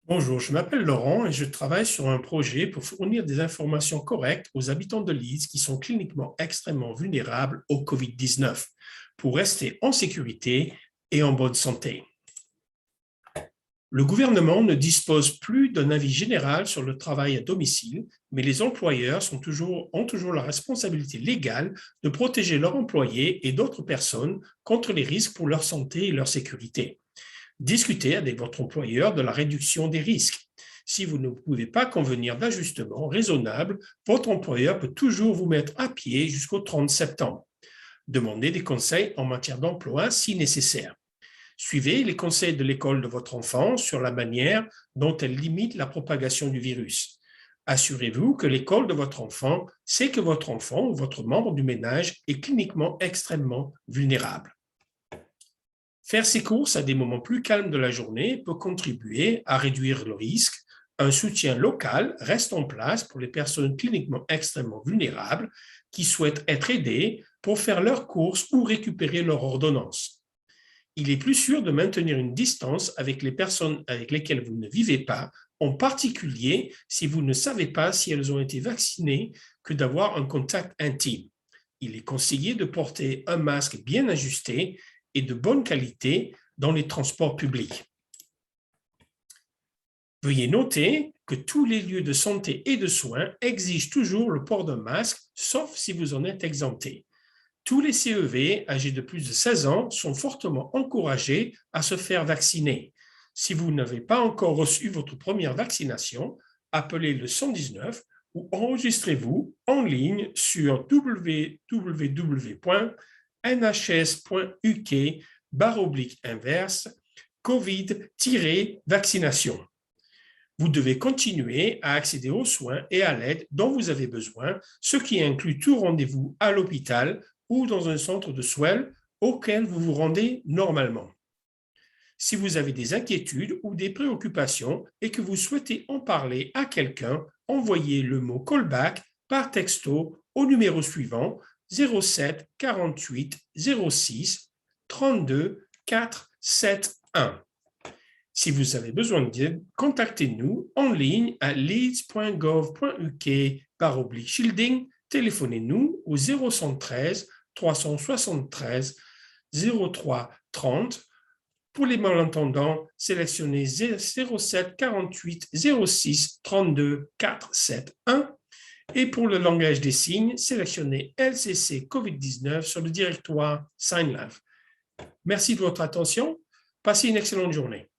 Bonjour, je m'appelle Laurent et je travaille sur un projet pour fournir des informations correctes aux habitants de Leeds qui sont cliniquement extrêmement vulnérables au COVID-19 pour rester en sécurité et en bonne santé. Le gouvernement ne dispose plus d'un avis général sur le travail à domicile, mais les employeurs ont toujours la responsabilité légale de protéger leurs employés et d'autres personnes contre les risques pour leur santé et leur sécurité. Discutez avec votre employeur de la réduction des risques. Si vous ne pouvez pas convenir d'ajustements raisonnables, votre employeur peut toujours vous mettre à pied jusqu'au 30 septembre. Demandez des conseils en matière d'emploi si nécessaire. Suivez les conseils de l'école de votre enfant sur la manière dont elle limite la propagation du virus. Assurez-vous que l'école de votre enfant sait que votre enfant ou votre membre du ménage est cliniquement extrêmement vulnérable. Faire ses courses à des moments plus calmes de la journée peut contribuer à réduire le risque. Un soutien local reste en place pour les personnes cliniquement extrêmement vulnérables qui souhaitent être aidées pour faire leurs courses ou récupérer leur ordonnance. Il est plus sûr de maintenir une distance avec les personnes avec lesquelles vous ne vivez pas, en particulier si vous ne savez pas si elles ont été vaccinées, que d'avoir un contact intime. Il est conseillé de porter un masque bien ajusté et de bonne qualité dans les transports publics. Veuillez noter que tous les lieux de santé et de soins exigent toujours le port d'un masque, sauf si vous en êtes exempté. Tous les CEV âgés de plus de 16 ans sont fortement encouragés à se faire vacciner. Si vous n'avez pas encore reçu votre première vaccination, appelez le 119 ou enregistrez-vous en ligne sur www.nhs.uk// Covid-vaccination. Vous devez continuer à accéder aux soins et à l'aide dont vous avez besoin, ce qui inclut tout rendez-vous à l'hôpital ou dans un centre de soins auquel vous vous rendez normalement. Si vous avez des inquiétudes ou des préoccupations et que vous souhaitez en parler à quelqu'un, envoyez le mot callback par texto au numéro suivant 07 48 06 32 471. Si vous avez besoin d'aide, contactez-nous en ligne à leeds.gov.uk/shielding. Téléphonez-nous au 0113 373 03 30. Pour les malentendants, sélectionnez 07 48 06 32 471. Et pour le langage des signes, sélectionnez LCC COVID-19 sur le directoire SignLive. Merci de votre attention. Passez une excellente journée.